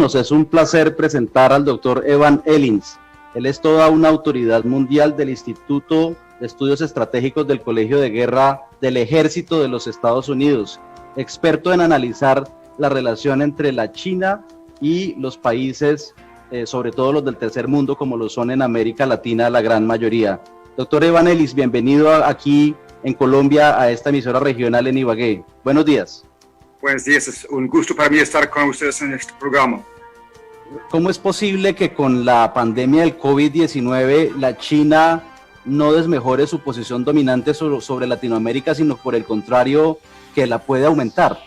nos es un placer presentar al doctor Evan Ellins. Él es toda una autoridad mundial del Instituto de Estudios Estratégicos del Colegio de Guerra del Ejército de los Estados Unidos, experto en analizar la relación entre la China y los países, sobre todo los del tercer mundo, como lo son en América Latina la gran mayoría. Doctor Evan Ellins, bienvenido aquí en Colombia a esta emisora regional en Ibagué. Buenos días. Buenos días, es un gusto para mí estar con ustedes en este programa. ¿Cómo es posible que con la pandemia del COVID-19 la China no desmejore su posición dominante sobre Latinoamérica, sino por el contrario, que la puede aumentar?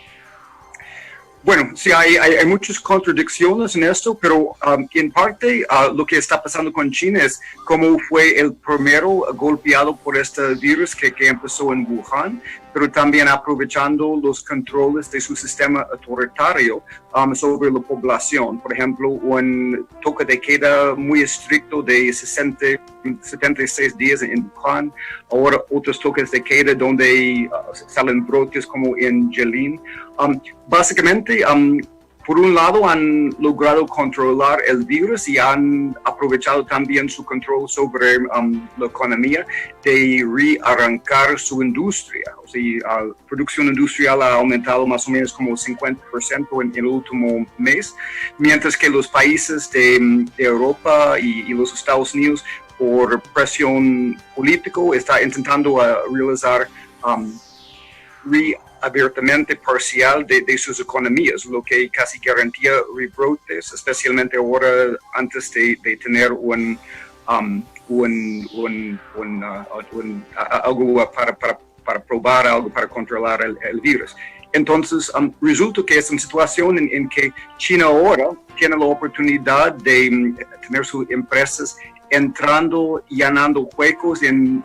Bueno, sí, hay muchas contradicciones en esto, pero en parte lo que está pasando con China es cómo fue el primero golpeado por este virus que empezó en Wuhan, pero también aprovechando los controles de su sistema autoritario sobre la población. Por ejemplo, un toque de queda muy estricto de 76 días en Wuhan, ahora otros toques de queda donde salen brotes como en Jilin. Básicamente, por un lado han logrado controlar el virus y han aprovechado también su control sobre la economía de rearrancar su industria. O sea, la producción industrial ha aumentado más o menos como 50% en el último mes, mientras que los países de Europa y los Estados Unidos, por presión política, están intentando realizar abiertamente parcial de sus economías, lo que casi garantía rebrotes, especialmente ahora antes de tener algo para probar algo para controlar el virus. Entonces, resulta que es una situación en que China ahora tiene la oportunidad de tener sus empresas entrando y llenando huecos en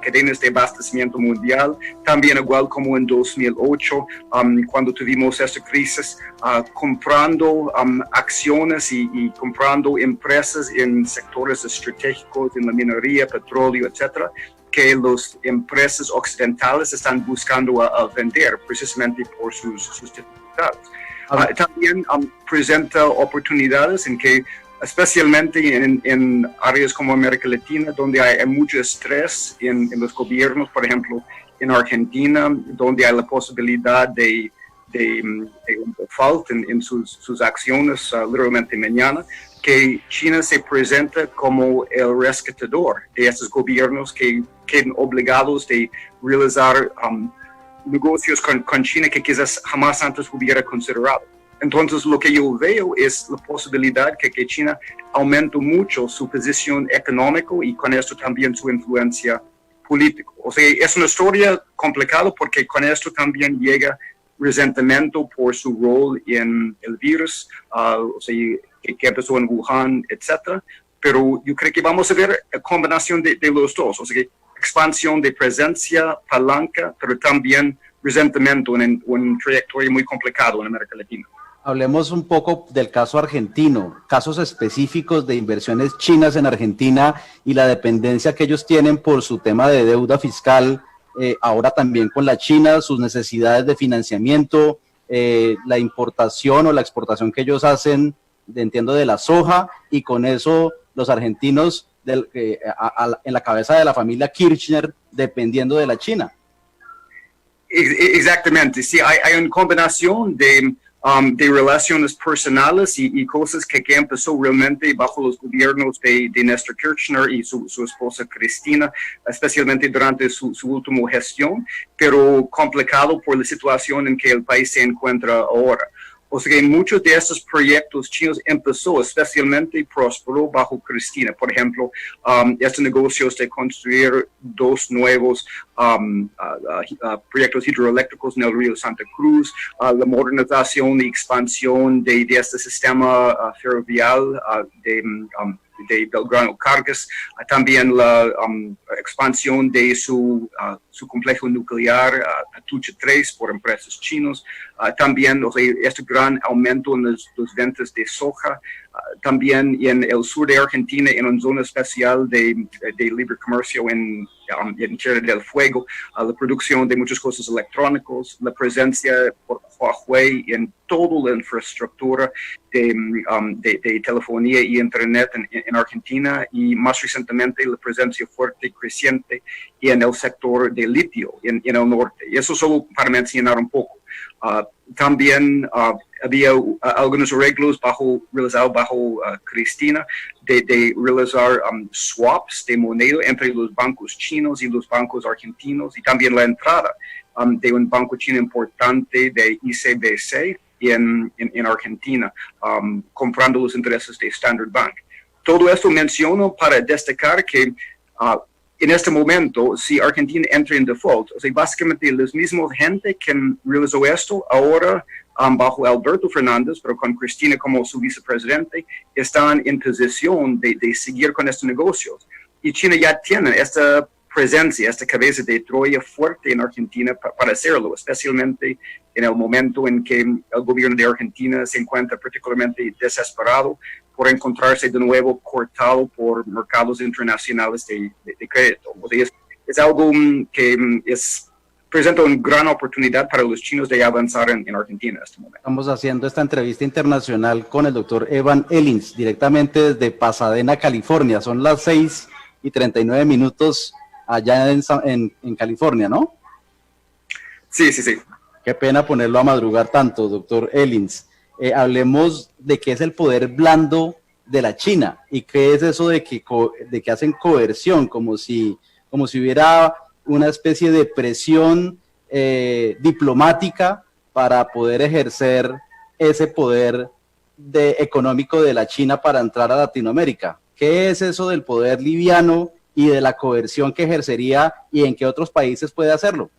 cadenas de abastecimiento mundial, también igual como en 2008, cuando tuvimos esta crisis, comprando acciones y comprando empresas en sectores estratégicos, en la minería, petróleo, etcétera, que las empresas occidentales están buscando a vender precisamente por sus dificultades. También presenta oportunidades en que especialmente en áreas como América Latina, donde hay mucho estrés en los gobiernos, por ejemplo, en Argentina, donde hay la posibilidad de un default en sus acciones literalmente mañana, que China se presenta como el rescatador de estos gobiernos que quedan obligados de realizar negocios con China que quizás jamás antes hubiera considerado. Entonces, lo que yo veo es la posibilidad que China aumente mucho su posición económica y con esto también su influencia política. O sea, es una historia complicada porque con esto también llega resentimiento por su rol en el virus, o sea, que empezó en Wuhan, etc. Pero yo creo que vamos a ver la combinación de los dos, o sea, expansión de presencia, palanca, pero también resentimiento en una trayectoria muy complicada en América Latina. Hablemos un poco del caso argentino, casos específicos de inversiones chinas en Argentina y la dependencia que ellos tienen por su tema de deuda fiscal, ahora también con la China, sus necesidades de financiamiento, la importación o la exportación que ellos hacen, entiendo, de la soja, y con eso los argentinos en la cabeza de la familia Kirchner dependiendo de la China. Exactamente, sí, hay una combinación de relaciones personales y cosas que empezó realmente bajo los gobiernos de Néstor Kirchner y su esposa Cristina, especialmente durante su última gestión, pero complicado por la situación en que el país se encuentra ahora. O sea que muchos de estos proyectos chinos empezó especialmente próspero bajo Cristina. Por ejemplo, estos negocios de construir dos nuevos proyectos hidroeléctricos en el río Santa Cruz, la modernización y expansión de este sistema ferroviario de Belgrano Cargas, también la expansión de su complejo nuclear Atucha 3 por empresas chinas, también este gran aumento en las ventas de soja, también en el sur de Argentina, en una zona especial de libre comercio en en Tierra del Fuego, la producción de muchas cosas electrónicas, la presencia por Huawei en toda la infraestructura de telefonía y internet en Argentina, y más recientemente la presencia fuerte y creciente en el sector de litio en el norte. Y eso solo para mencionar un poco. También había algunos arreglos realizados bajo Cristina de realizar swaps de moneda entre los bancos chinos y los bancos argentinos, y también la entrada de un banco chino importante de ICBC en Argentina, comprando los intereses de Standard Bank. Todo esto menciono para destacar que en este momento, si Argentina entra en default, o sea, básicamente la misma gente que realizó esto ahora bajo Alberto Fernández, pero con Cristina como su vicepresidente, están en posición de seguir con estos negocios. Y China ya tiene esta presencia, esta cabeza de Troya fuerte en Argentina para hacerlo, especialmente en el momento en que el gobierno de Argentina se encuentra particularmente desesperado por encontrarse de nuevo cortado por mercados internacionales de crédito. O sea, es algo que presenta una gran oportunidad para los chinos de avanzar en Argentina en este momento. Estamos haciendo esta entrevista internacional con el doctor Evan Elins, directamente desde Pasadena, California. Son las 6:39 allá en California, ¿no? Sí. Qué pena ponerlo a madrugar tanto, doctor Elins. Hablemos de qué es el poder blando de la China y qué es eso de que hacen coerción, como si hubiera una especie de presión diplomática para poder ejercer ese poder económico de la China para entrar a Latinoamérica. ¿Qué es eso del poder liviano y de la coerción que ejercería y en qué otros países puede hacerlo?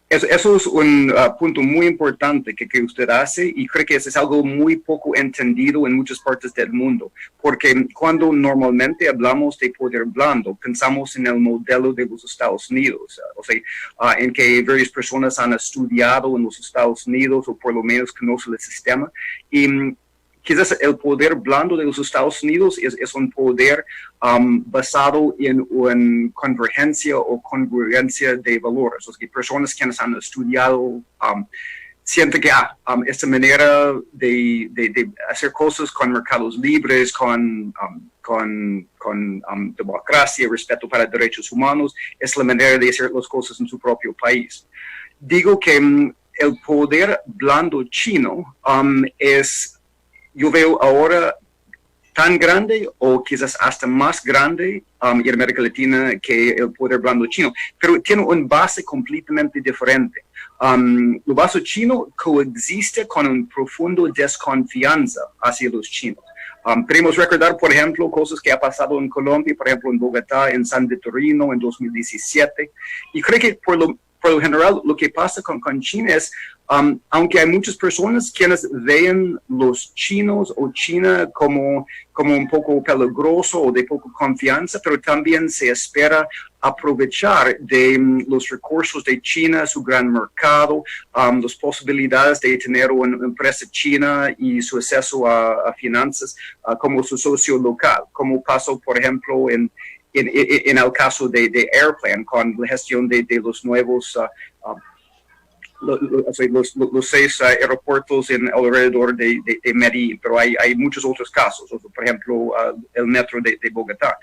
Eso es un punto muy importante que usted hace, y creo que eso es algo muy poco entendido en muchas partes del mundo, porque cuando normalmente hablamos de poder blando, pensamos en el modelo de los Estados Unidos, o sea, en que varias personas han estudiado en los Estados Unidos o por lo menos conocen el sistema, y quizás el poder blando de los Estados Unidos es un poder basado en una convergencia o congruencia de valores. O sea, que personas que han estudiado sienten que esta manera de hacer cosas con mercados libres, con democracia, respeto para derechos humanos, es la manera de hacer las cosas en su propio país. Digo que el poder blando chino yo veo ahora tan grande o quizás hasta más grande en América Latina que el poder blando chino, pero tiene una base completamente diferente. El base chino coexiste con una profunda desconfianza hacia los chinos. Podemos recordar, por ejemplo, cosas que ha pasado en Colombia, por ejemplo, en Bogotá, en San Vitorino, en 2017, y creo que por lo general lo que pasa con China es, aunque hay muchas personas quienes ven los chinos o China como un poco peligroso o de poca confianza, pero también se espera aprovechar de los recursos de China, su gran mercado, las posibilidades de tener una empresa china y su acceso a finanzas como su socio local, como pasó, por ejemplo, en el caso de Airplan, con la gestión de los nuevos los 6 aeropuertos alrededor de Medellín, pero hay muchos otros casos, por ejemplo, el metro de Bogotá.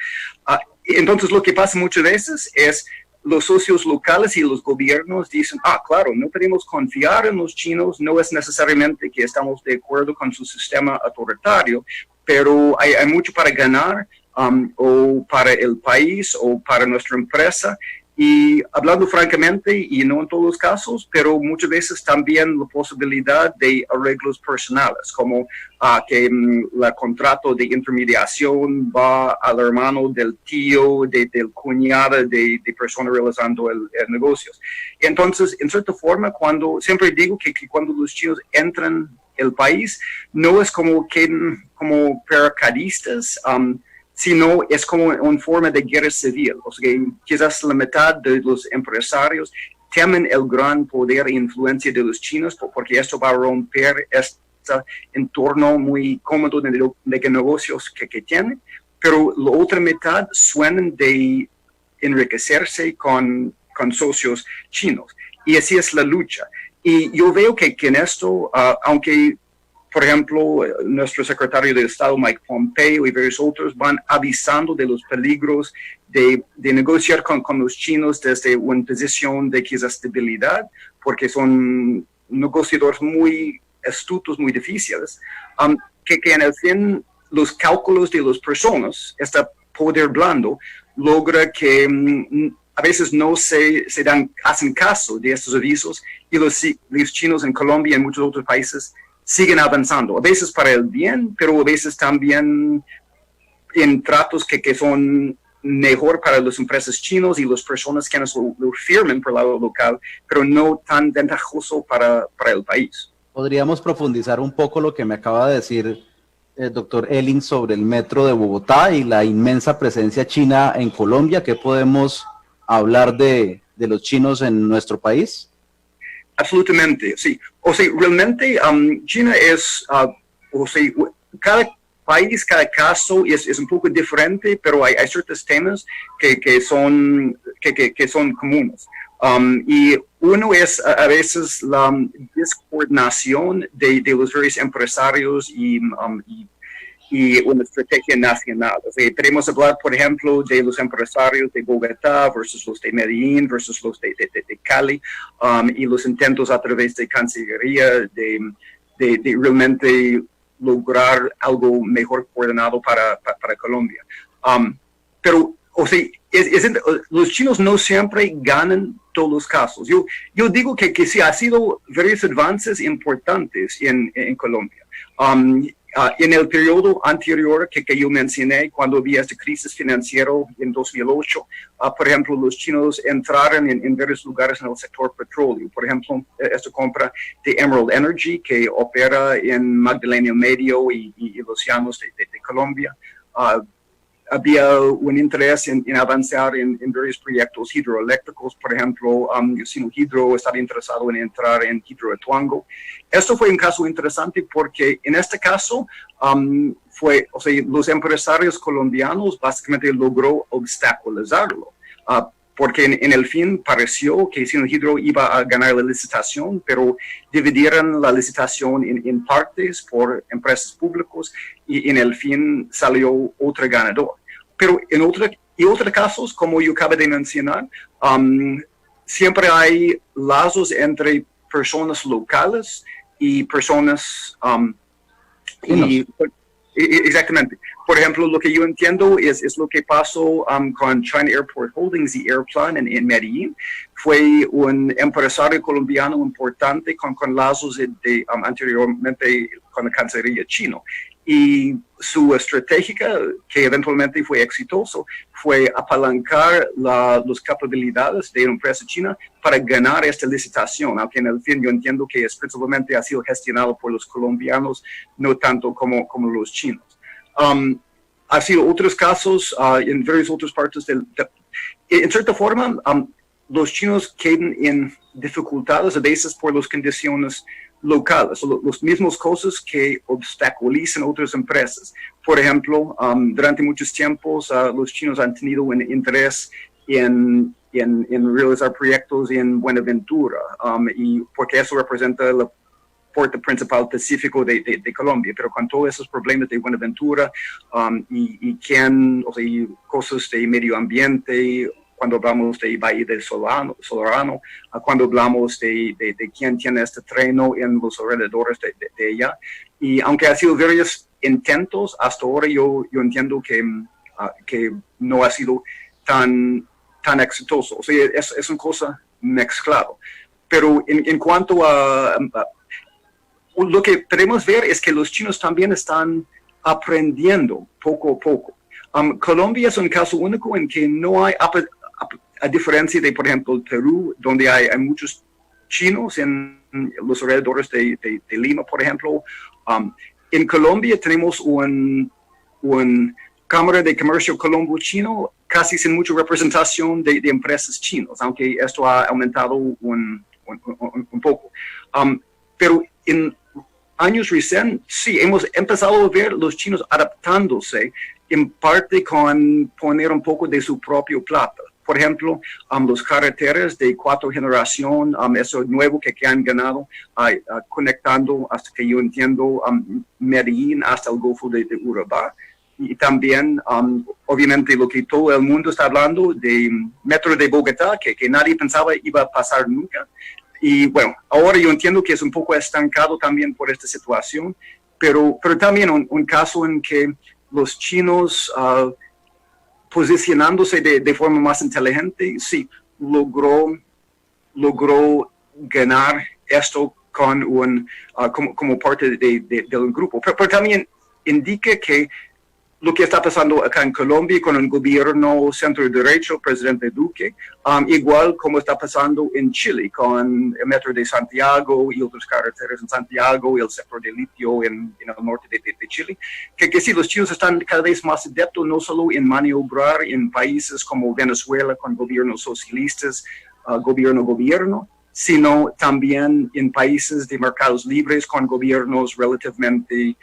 Entonces, lo que pasa muchas veces es los socios locales y los gobiernos dicen, claro, no podemos confiar en los chinos, no es necesariamente que estamos de acuerdo con su sistema autoritario, pero hay mucho para ganar, o para el país o para nuestra empresa. Y hablando francamente, y no en todos los casos, pero muchas veces también la posibilidad de arreglos personales, como que el contrato de intermediación va al hermano del tío, del cuñado de persona realizando el negocios. Entonces, en cierta forma, siempre digo que cuando los chinos entran el país, no es como paracaidistas, sino es como una forma de guerra civil. O sea, que quizás la mitad de los empresarios temen el gran poder e influencia de los chinos, porque esto va a romper este entorno muy cómodo de negocios que tienen, pero la otra mitad suenan de enriquecerse con socios chinos. Y así es la lucha. Y yo veo que en esto, aunque, por ejemplo, nuestro secretario de Estado, Mike Pompeo, y varios otros van avisando de los peligros de negociar con los chinos desde una posición de quizás estabilidad, porque son negociadores muy astutos, muy difíciles, que en el fin los cálculos de las personas, este poder blando, logra que a veces no hacen caso de estos avisos y los chinos en Colombia y en muchos otros países siguen avanzando, a veces para el bien, pero a veces también en tratos que son mejor para las empresas chinas y las personas que lo firmen por el lado local, pero no tan ventajoso para el país. ¿Podríamos profundizar un poco lo que me acaba de decir el doctor Elling sobre el metro de Bogotá y la inmensa presencia china en Colombia? ¿Qué podemos hablar de los chinos en nuestro país? Absolutamente, sí. O sea, realmente China es, o sea, cada país, cada caso es un poco diferente, pero hay ciertos temas que son comunes. Y uno es a veces la descoordinación de los varios empresarios y una estrategia nacional. O sea, queremos hablar, por ejemplo, de los empresarios de Bogotá versus los de Medellín versus los de Cali, y los intentos a través de Cancillería de realmente lograr algo mejor coordinado para Colombia. Pero, o sea, los chinos no siempre ganan todos los casos. Yo digo que sí, ha sido varios avances importantes en Colombia. En el periodo anterior que yo mencioné, cuando había esta crisis financiera en 2008, por ejemplo, los chinos entraron en varios lugares en el sector petróleo. Por ejemplo, esta compra de Emerald Energy, que opera en Magdalena Medio y los llanos de Colombia. Había un interés en avanzar en varios proyectos hidroeléctricos. Por ejemplo, Sino Hidro estaba interesado en entrar en Hidroituango. Esto fue un caso interesante porque en este caso o sea, los empresarios colombianos básicamente logró obstaculizarlo. Porque en el fin pareció que Sino Hidro iba a ganar la licitación, pero dividieron la licitación en partes por empresas públicas y en el fin salió otro ganador. Pero en otros casos, como yo acabo de mencionar, siempre hay lazos entre personas locales y personas... exactamente. Por ejemplo, lo que yo entiendo es lo que pasó con China Airport Holdings y Airplan en Medellín. Fue un empresario colombiano importante con lazos anteriormente con la Cancillería chino. Y su estrategia, que eventualmente fue exitoso, fue apalancar las capacidades de una empresa china para ganar esta licitación, aunque en el fin yo entiendo que principalmente ha sido gestionado por los colombianos, no tanto como los chinos. Ha sido otros casos en varias otras partes en cierta forma, los chinos quedan en dificultades a veces por las condiciones locales, las mismas cosas que obstaculizan otras empresas. Por ejemplo, durante muchos tiempos los chinos han tenido un interés en realizar proyectos en Buenaventura, y porque eso representa la puerto principal pacífico de Colombia, pero con todos esos problemas de Buenaventura y cosas de medio ambiente, cuando hablamos de Valle del Solarano, cuando hablamos de quién tiene este terreno en los alrededores de ella. Y aunque ha sido varios intentos, hasta ahora yo entiendo que no ha sido tan exitoso. O sea, es una cosa mezclada. Pero en cuanto a lo que podemos ver es que los chinos también están aprendiendo poco a poco. Colombia es un caso único en que no hay, a diferencia de, por ejemplo, Perú, donde hay muchos chinos en los alrededores de Lima, por ejemplo. En Colombia tenemos un Cámara de Comercio Colombo-Chino casi sin mucha representación de empresas chinas, aunque esto ha aumentado un poco. Pero en años recientes, sí, hemos empezado a ver los chinos adaptándose, en parte con poner un poco de su propio plata. por ejemplo, los carreteras de 4 generación, eso nuevo que han ganado, conectando, hasta que yo entiendo, Medellín hasta el Golfo de Urabá. Y también, obviamente, lo que todo el mundo está hablando de Metro de Bogotá, que nadie pensaba iba a pasar nunca. Y bueno, ahora yo entiendo que es un poco estancado también por esta situación, pero también un caso en que los chinos, posicionándose de forma más inteligente, sí, logró ganar esto con como parte de un grupo. Pero también indica que lo que está pasando acá en Colombia con el gobierno centro derecho, presidente Duque, igual como está pasando en Chile con el metro de Santiago y otras carreteras en Santiago y el sector de litio en el norte de Chile, que sí, los chinos están cada vez más adeptos no solo en maniobrar en países como Venezuela con gobiernos socialistas, gobierno, sino también en países de mercados libres con gobiernos relativamente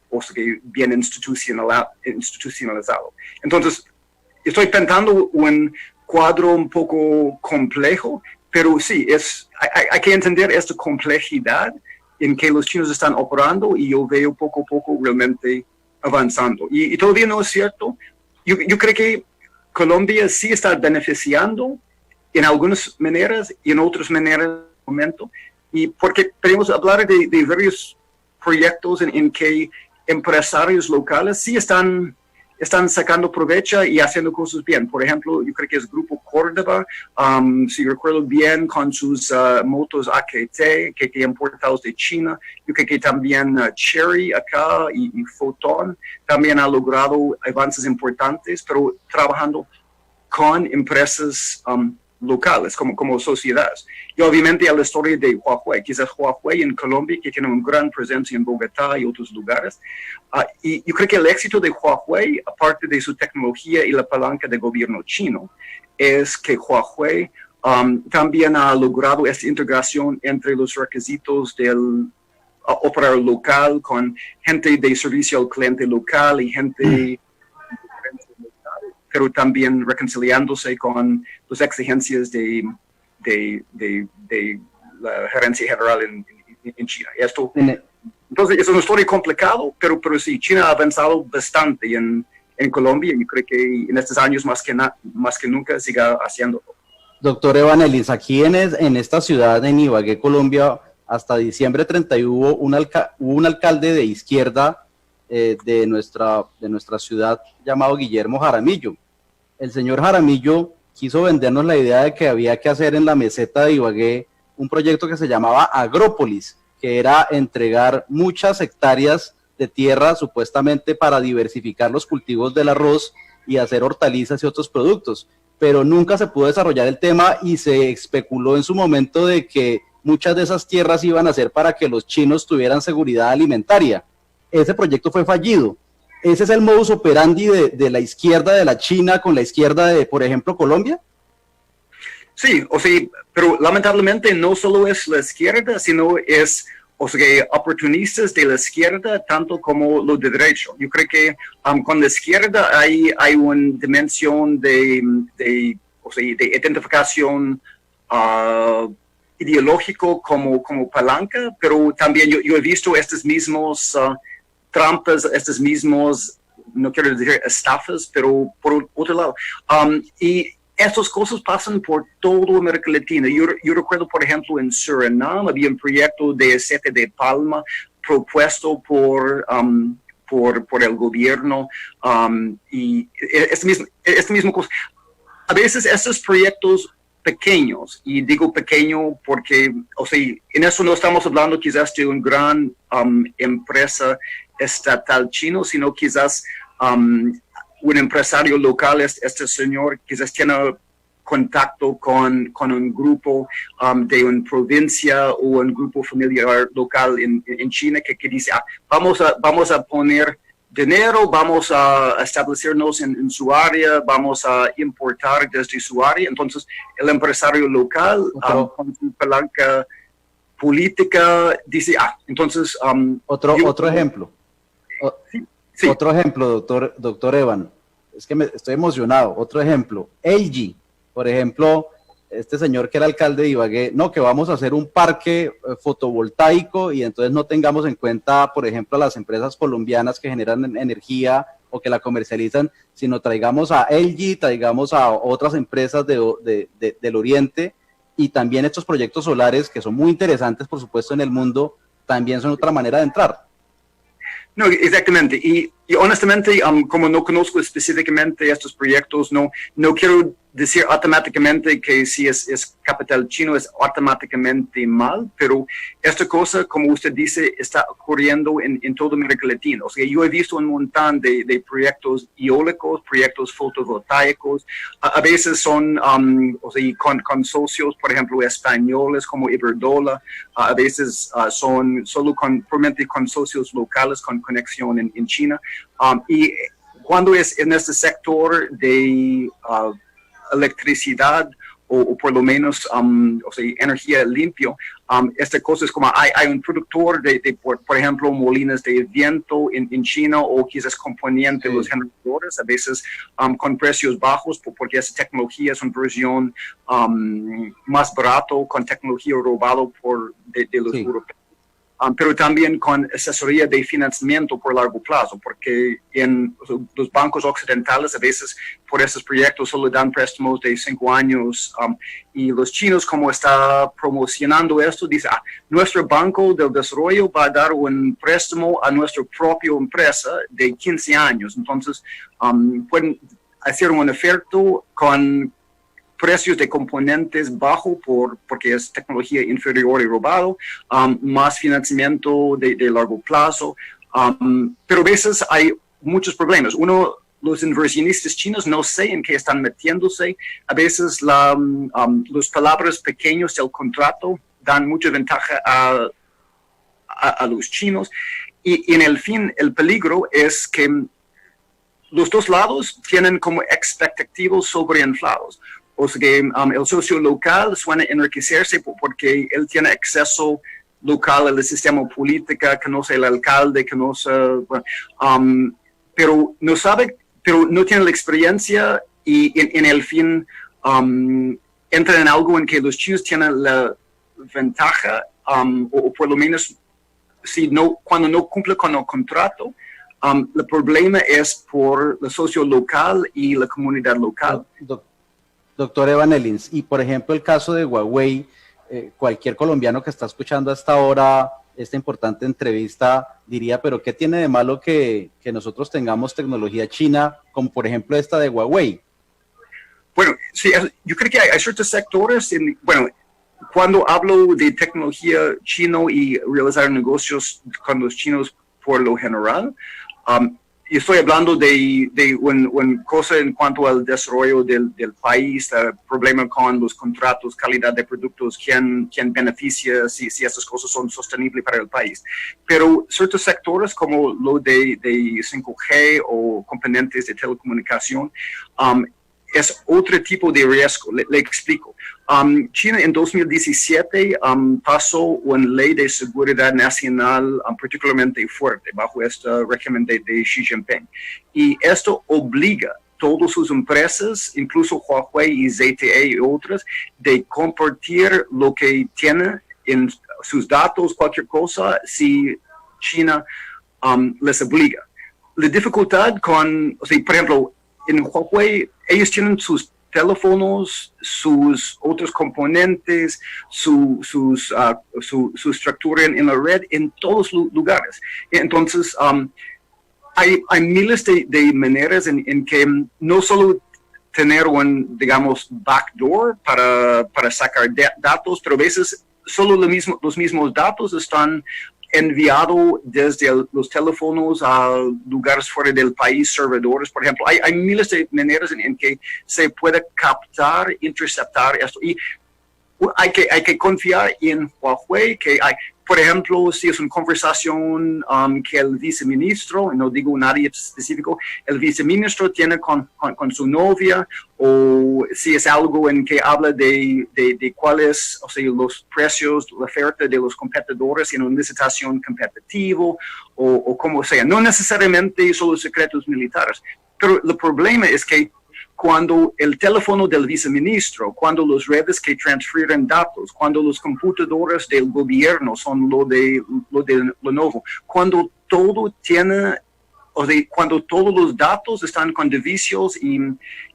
o sea, bien institucionalizado. Entonces, estoy pintando un cuadro un poco complejo, pero sí, hay que entender esta complejidad en que los chinos están operando y yo veo poco a poco realmente avanzando. Y todavía no es cierto. Yo creo que Colombia sí está beneficiando en algunas maneras y en otras maneras en el momento. Y porque podemos hablar de varios proyectos en que empresarios locales sí están sacando provecho y haciendo cosas bien. Por ejemplo, yo creo que es Grupo Córdoba, si recuerdo bien, con sus motos AKT que importados de China. Yo creo que también Chery acá y Foton también ha logrado avances importantes, pero trabajando con empresas locales, como sociedades. Y obviamente la historia de Huawei, quizás Huawei en Colombia, que tiene una gran presencia en Bogotá y otros lugares. Y yo creo que el éxito de Huawei, aparte de su tecnología y la palanca del gobierno chino, es que Huawei también ha logrado esta integración entre los requisitos del operador local con gente de servicio al cliente local y gente pero también reconciliándose con las exigencias de la gerencia general en China. Entonces, es una historia complicada, pero sí, China ha avanzado bastante en Colombia y creo que en estos años más que nunca siga haciéndolo. Doctor Evan Elins, aquí en esta ciudad, en Ibagué, Colombia, hasta diciembre 31 hubo un alcalde de izquierda de nuestra ciudad llamado Guillermo Jaramillo. El señor Jaramillo quiso vendernos la idea de que había que hacer en la meseta de Ibagué un proyecto que se llamaba Agrópolis, que era entregar muchas hectáreas de tierra supuestamente para diversificar los cultivos del arroz y hacer hortalizas y otros productos, pero nunca se pudo desarrollar el tema y se especuló en su momento de que muchas de esas tierras iban a ser para que los chinos tuvieran seguridad alimentaria. Ese proyecto fue fallido. ¿Ese es el modus operandi de la izquierda de la China con la izquierda de, por ejemplo, Colombia? Sí, o sea, pero lamentablemente no solo es la izquierda, sino es, o sea, oportunistas de la izquierda, tanto como los de derecho. Yo creo que con la izquierda hay una dimensión de identificación ideológico como palanca, pero también yo he visto estos mismos trampas, estos mismos, no quiero decir estafas, pero por otro lado. Y estas cosas pasan por toda América Latina. Yo recuerdo, por ejemplo, en Surinam había un proyecto de aceite de palma propuesto por el gobierno y este mismo cosa. A veces estos proyectos pequeños, y digo pequeño porque, o sea, en eso no estamos hablando quizás de una gran empresa estatal chino, sino quizás un empresario local, este señor quizás tiene contacto con un grupo de una provincia o un grupo familiar local en China que dice, vamos a poner dinero, vamos a establecernos en su área, vamos a importar desde su área. Entonces, el empresario local con su palanca política dice, entonces... Otro ejemplo. Sí. Otro ejemplo, doctor Evan. es que estoy emocionado. Otro ejemplo, LG, por ejemplo, este señor que era alcalde de Ibagué, no, que vamos a hacer un parque fotovoltaico y entonces no tengamos en cuenta, por ejemplo, a las empresas colombianas que generan energía o que la comercializan, sino traigamos a LG, traigamos a otras empresas del Oriente, y también estos proyectos solares que son muy interesantes, por supuesto, en el mundo, también son otra manera de entrar. No, exactamente. Y honestamente, como no conozco específicamente estos proyectos, no quiero decir automáticamente que si es capital chino es automáticamente mal, pero esta cosa, como usted dice, está ocurriendo en toda América Latina. O sea, yo he visto un montón de proyectos eólicos, proyectos fotovoltaicos, a veces son o sea, con socios, por ejemplo, españoles como Iberdrola, a veces son solo probablemente con socios locales con conexión en China. Y cuando es en este sector de electricidad o por lo menos o sea, energía limpia, esta cosa es como hay un productor por ejemplo, molinos de viento en China o quizás componente de los generadores, a veces con precios bajos porque esa tecnología es una versión más barato con tecnología robada de los europeos. Pero también con asesoría de financiamiento por largo plazo, porque en los bancos occidentales a veces por esos proyectos solo dan préstamos de 5 años y los chinos, como está promocionando esto, dice, nuestro banco del desarrollo va a dar un préstamo a nuestra propia empresa de 15 años. Entonces, pueden hacer un oferta con precios de componentes bajo porque es tecnología inferior y robado, más financiamiento de largo plazo, pero a veces hay muchos problemas. Uno, los inversionistas chinos no sé en qué están metiéndose. A veces las palabras pequeños del contrato dan mucha ventaja a los chinos y en el fin el peligro es que los dos lados tienen como expectativas sobreinflados. O sea que el socio local suena enriquecerse porque él tiene acceso local al sistema político, conoce al alcalde, conoce, pero no sabe, pero no tiene la experiencia y en el fin entra en algo en que los chinos tienen la ventaja o por lo menos cuando no cumple con el contrato, el problema es por el socio local y la comunidad local. Doctor Evan Elins, y por ejemplo el caso de Huawei, cualquier colombiano que está escuchando hasta ahora esta importante entrevista diría, pero ¿qué tiene de malo que nosotros tengamos tecnología china, como por ejemplo esta de Huawei? Bueno, sí, yo creo que hay ciertos sectores, bueno, cuando hablo de tecnología chino y realizar negocios con los chinos por lo general, y estoy hablando de una cosa en cuanto al desarrollo del país, el problema con los contratos, calidad de productos, quién beneficia, si estas cosas son sostenibles para el país. Pero ciertos sectores como lo de 5G o componentes de telecomunicación, es otro tipo de riesgo. Le explico. China en 2017 pasó una ley de seguridad nacional particularmente fuerte bajo este régimen de Xi Jinping. Y esto obliga a todas sus empresas, incluso Huawei y ZTE y otras, de compartir lo que tiene en sus datos, cualquier cosa, si China les obliga. La dificultad o sea, por ejemplo, en Huawei, ellos tienen sus teléfonos, sus otros componentes, su estructura en la red en todos los lugares. Entonces, hay miles de maneras en que no solo tener un, digamos, backdoor para sacar datos, pero a veces solo los mismos datos están enviado desde los teléfonos a lugares fuera del país, servidores, por ejemplo. Hay miles de maneras en que se puede captar, interceptar esto. Y hay que confiar en Huawei, que hay, por ejemplo, si es una conversación que el viceministro, no digo nadie específico, el viceministro tiene con su novia, o si es algo en que habla de cuáles, o sea, los precios, la oferta de los competidores en una licitación competitiva, o como sea, no necesariamente solo secretos militares, Pero el problema es que cuando el teléfono del viceministro, cuando las redes que transfieren datos, cuando los computadores del gobierno son lo de Lenovo, cuando todo tiene, o sea, cuando todos los datos están con devices y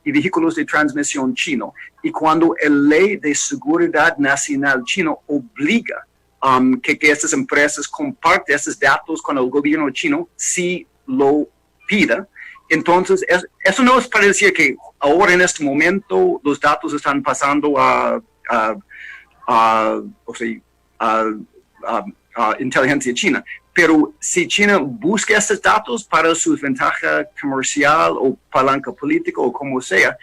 vehículos de transmisión chino, y cuando el ley de seguridad nacional chino obliga que estas empresas compartan estos datos con el gobierno chino si lo pida. Entonces, eso no es para decir que ahora en este momento los datos están pasando a inteligencia china, pero si China busca estos datos para su ventaja comercial o palanca política o como sea,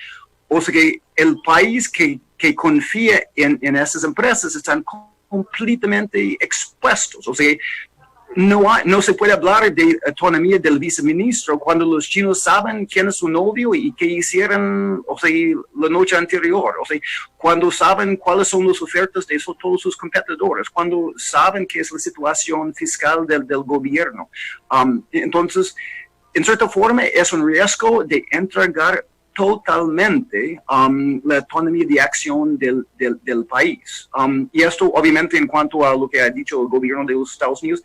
o sea que el país que confía en esas empresas están completamente expuestos. O sea, no se puede hablar de autonomía del viceministro cuando los chinos saben quién es su novio y qué hicieron, o sea, la noche anterior, o sea, cuando saben cuáles son las ofertas de todos sus competidores, cuando saben qué es la situación fiscal del gobierno. Entonces, en cierta forma, es un riesgo de entregar totalmente la autonomía de acción del país. Y esto, obviamente, en cuanto a lo que ha dicho el gobierno de los Estados Unidos,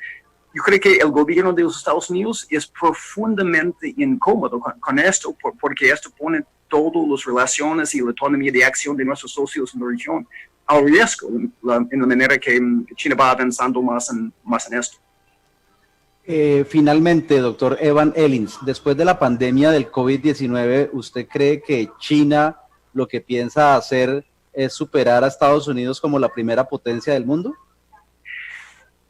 yo creo que el gobierno de los Estados Unidos es profundamente incómodo con esto, porque esto pone todas las relaciones y la autonomía de acción de nuestros socios en la región al riesgo, en la manera que China va avanzando más en esto. Finalmente, doctor Evan Ellins, después de la pandemia del COVID-19, ¿usted cree que China lo que piensa hacer es superar a Estados Unidos como la primera potencia del mundo?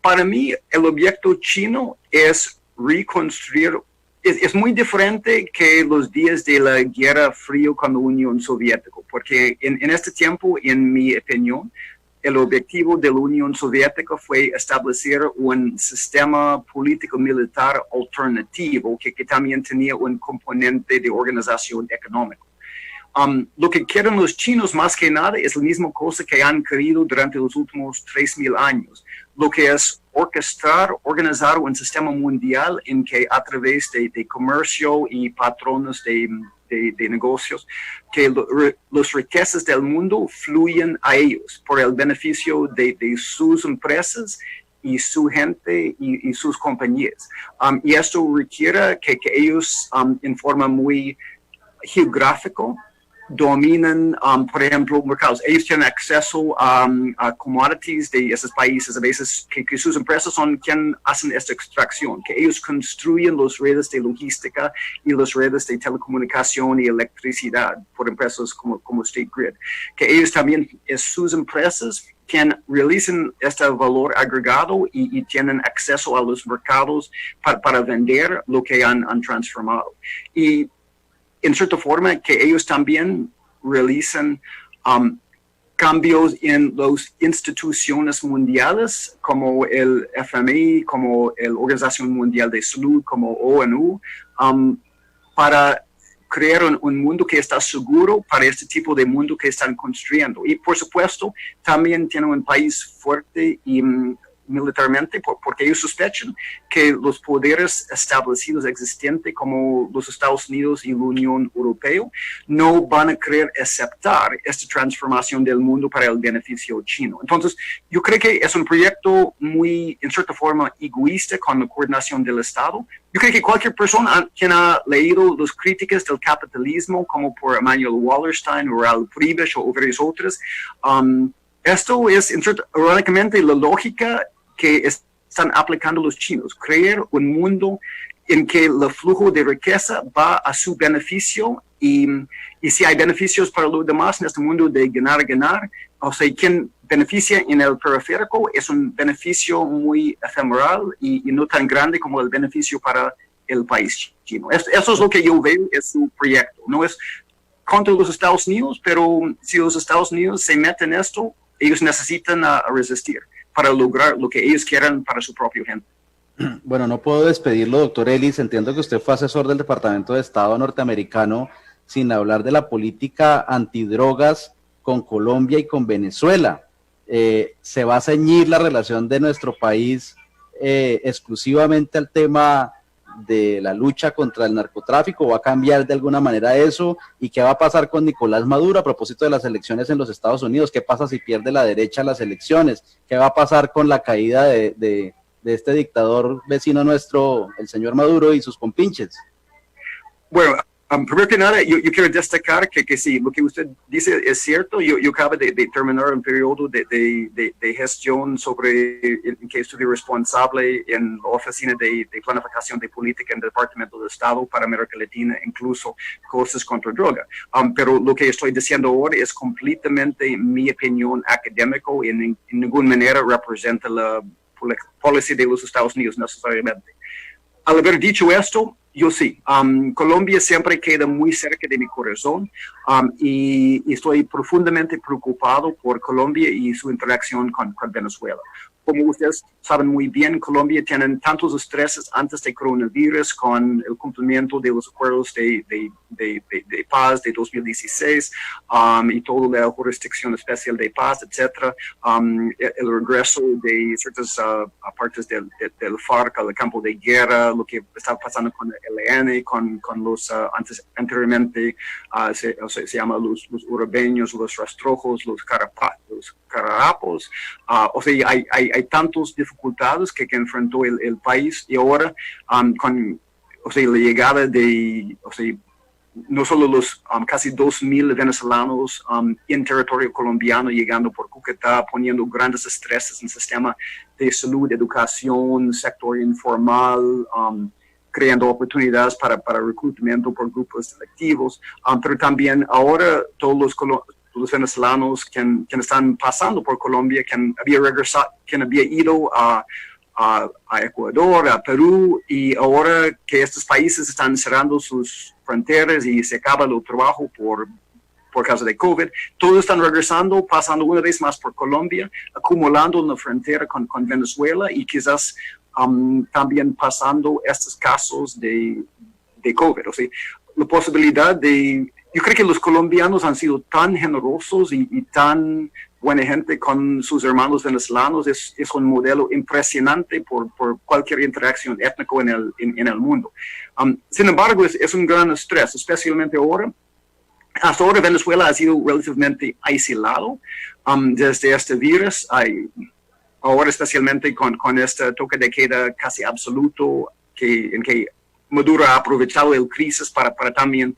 Para mí, el objeto chino es reconstruir, es muy diferente que los días de la Guerra Fría con la Unión Soviética, porque en este tiempo, en mi opinión, el objetivo de la Unión Soviética fue establecer un sistema político-militar alternativo que también tenía un componente de organización económica. Lo que quieren los chinos más que nada es la misma cosa que han querido durante los últimos 3,000 años, lo que es organizar un sistema mundial en que a través de comercio y patrones de negocios, que las riquezas del mundo fluyen a ellos por el beneficio de sus empresas y su gente y sus compañías. Y esto requiere que ellos en forma muy geográfica dominan, por ejemplo, mercados. Ellos tienen acceso a commodities de esos países, a veces que sus empresas son quienes hacen esta extracción, que ellos construyen las redes de logística y las redes de telecomunicación y electricidad por empresas como State Grid, que ellos también, sus empresas, quienes realizan este valor agregado y tienen acceso a los mercados para vender lo que han transformado. Y en cierta forma que ellos también realizan cambios en las instituciones mundiales como el FMI, como la Organización Mundial de Salud, como ONU, para crear un mundo que está seguro para este tipo de mundo que están construyendo. Y por supuesto, también tienen un país fuerte y militarmente, porque ellos sospechan que los poderes establecidos existentes como los Estados Unidos y la Unión Europea no van a querer aceptar esta transformación del mundo para el beneficio chino. Entonces, yo creo que es un proyecto muy, en cierta forma, egoísta con la coordinación del Estado. Yo creo que cualquier persona quien ha leído las críticas del capitalismo, como por Emanuel Wallerstein o Raoul Prebisch o varios otros, esto es, irónicamente, la lógica que están aplicando los chinos, crear un mundo en que el flujo de riqueza va a su beneficio y si hay beneficios para los demás en este mundo de ganar, o sea, quien beneficia en el periférico es un beneficio muy efemeral y no tan grande como el beneficio para el país chino. Eso es lo que yo veo en su proyecto. No es contra los Estados Unidos, pero si los Estados Unidos se meten en esto, ellos necesitan resistir para lograr lo que ellos quieran para su propia gente. Bueno, no puedo despedirlo, doctor Ellins. Entiendo que usted fue asesor del Departamento de Estado norteamericano sin hablar de la política antidrogas con Colombia y con Venezuela. ¿Se va a ceñir la relación de nuestro país exclusivamente al tema de la lucha contra el narcotráfico? ¿Va a cambiar de alguna manera eso? ¿Y qué va a pasar con Nicolás Maduro a propósito de las elecciones en los Estados Unidos? ¿Qué pasa si pierde la derecha las elecciones? ¿Qué va a pasar con la caída de este dictador vecino nuestro, el señor Maduro y sus compinches? Bueno, primero que nada, yo quiero destacar que sí, lo que usted dice es cierto. Yo acabo de terminar un periodo de gestión en que estuve responsable en la Oficina de Planificación de Política en el Departamento de Estado para América Latina, incluso cosas contra droga. Pero lo que estoy diciendo ahora es completamente mi opinión académica y en ninguna manera representa la policy de los Estados Unidos necesariamente. Al haber dicho esto, yo sí, Colombia siempre queda muy cerca de mi corazón y estoy profundamente preocupado por Colombia y su interacción con Venezuela. Como ustedes saben muy bien, Colombia tiene tantos estreses antes del coronavirus con el cumplimiento de los acuerdos de paz de 2016 y toda la jurisdicción especial de paz, etc. El regreso de ciertas partes del FARC al campo de guerra, lo que está pasando con el ELN, con los anteriormente se llama los urabeños, los rastrojos, los carapos. O sea, hay tantas dificultades que enfrentó el país y ahora con la llegada de no solo los casi 2,000 venezolanos en territorio colombiano llegando por Cúcuta, poniendo grandes estreses en el sistema de salud, educación, sector informal, creando oportunidades para reclutamiento por grupos selectivos, pero también ahora todos los venezolanos que están pasando por Colombia, que había ido a Ecuador, a Perú, y ahora que estos países están cerrando sus fronteras y se acaba el trabajo por causa de COVID, todos están regresando, pasando una vez más por Colombia, acumulando en la frontera con Venezuela y quizás también pasando estos casos de COVID. O sea, la posibilidad yo creo que los colombianos han sido tan generosos y tan buena gente con sus hermanos venezolanos. Es un modelo impresionante por cualquier interacción étnica en el mundo. Sin embargo, es un gran estrés, especialmente ahora. Hasta ahora Venezuela ha sido relativamente aislado desde este virus. Ahora especialmente con este toque de queda casi absoluto en que Maduro ha aprovechado el crisis para también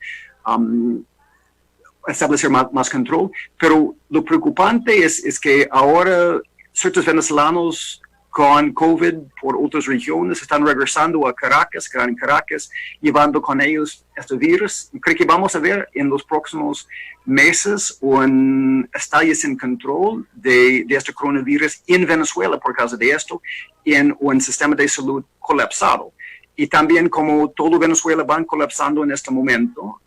establecer más control, pero lo preocupante es que ahora ciertos venezolanos con COVID por otras regiones están regresando a Caracas, quedan en Caracas, llevando con ellos este virus. Y creo que vamos a ver en los próximos meses un estallido sin control de este coronavirus en Venezuela por causa de esto, en un sistema de salud colapsado. Y también como todo Venezuela van colapsando en este momento,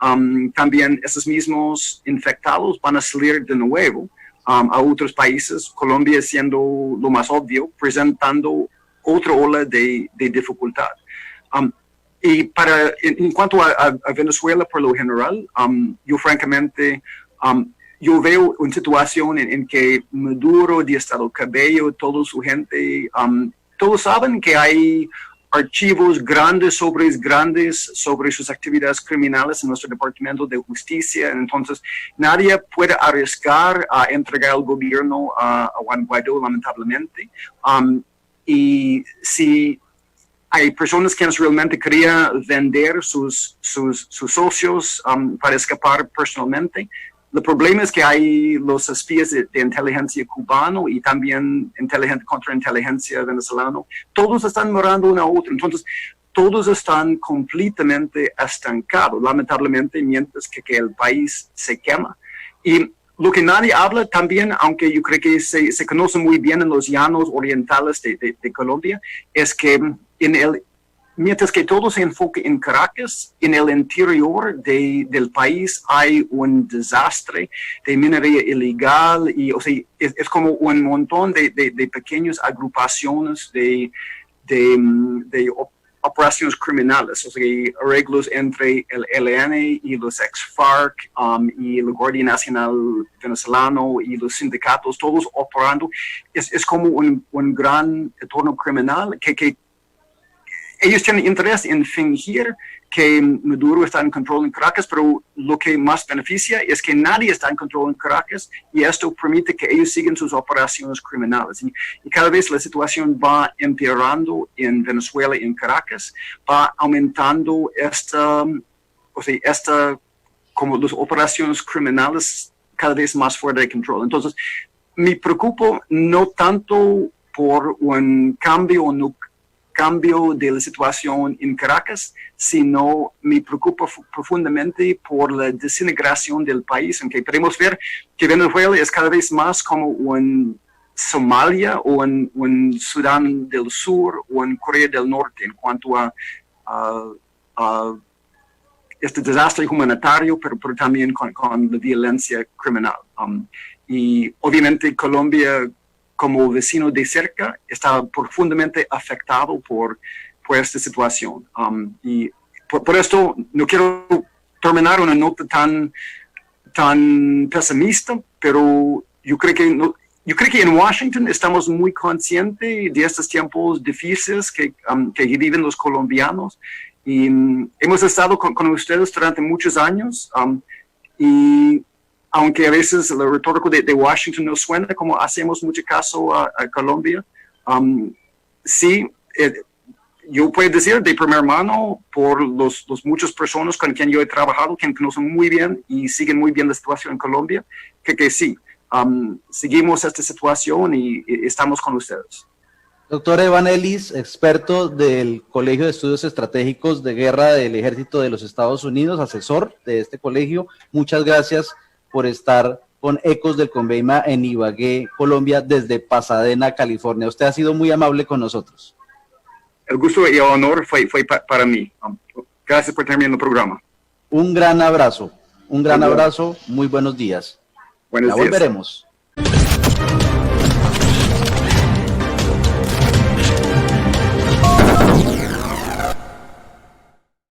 también esos mismos infectados van a salir de nuevo a otros países, Colombia siendo lo más obvio, presentando otra ola de dificultad. Y en cuanto a Venezuela por lo general, yo francamente, yo veo una situación en que Maduro, Díaz Cabello, toda su gente, todos saben que hay archivos grandes sobre sus actividades criminales en nuestro Departamento de Justicia. Entonces, nadie puede arriesgar a entregar el gobierno a Juan Guaidó, lamentablemente. Y si hay personas que realmente querían vender sus socios para escapar personalmente, el problema es que hay los espías de inteligencia cubano y también contrainteligencia venezolano. Todos están mirando uno a otro. Entonces, todos están completamente estancados, lamentablemente, mientras que el país se quema. Y lo que nadie habla también, aunque yo creo que se conoce muy bien en los llanos orientales de Colombia, es que mientras que todo se enfoca en Caracas, en el interior del país hay un desastre de minería ilegal y o sea, es como un montón de pequeñas agrupaciones de operaciones criminales, o sea, arreglos entre el ELN y los ex-FARC y la Guardia Nacional venezolano y los sindicatos, todos operando. Es como un gran entorno criminal que ellos tienen interés en fingir que Maduro está en control en Caracas, pero lo que más beneficia es que nadie está en control en Caracas y esto permite que ellos sigan sus operaciones criminales. Y cada vez la situación va empeorando en Venezuela y en Caracas, va aumentando como las operaciones criminales cada vez más fuera de control. Entonces, me preocupo no tanto por un cambio o no cambio de la situación en Caracas, sino me preocupa profundamente por la desintegración del país, en que podemos ver que Venezuela es cada vez más como un Somalia o un Sudán del Sur o en Corea del Norte en cuanto a este desastre humanitario, pero también con la violencia criminal. Y obviamente Colombia, como vecino de cerca, está profundamente afectado por esta situación. Y por esto no quiero terminar una nota tan pesimista, pero yo creo que en Washington estamos muy conscientes de estos tiempos difíciles que viven los colombianos. Y hemos estado con ustedes durante muchos años y aunque a veces el retórico de Washington nos suena como hacemos mucho caso a Colombia, sí, yo puedo decir de primera mano por los muchas personas con quien yo he trabajado, que conocen muy bien y siguen muy bien la situación en Colombia, que sí, seguimos esta situación y estamos con ustedes. Doctor Evan Ellis, experto del Colegio de Estudios Estratégicos de Guerra del Ejército de los Estados Unidos, asesor de este colegio, muchas gracias por estar con Ecos del Conveima en Ibagué, Colombia, desde Pasadena, California. Usted ha sido muy amable con nosotros. El gusto y el honor fue para mí. Gracias por terminar el programa. Un gran abrazo, muy buenos días. Buenos días. Ya volveremos.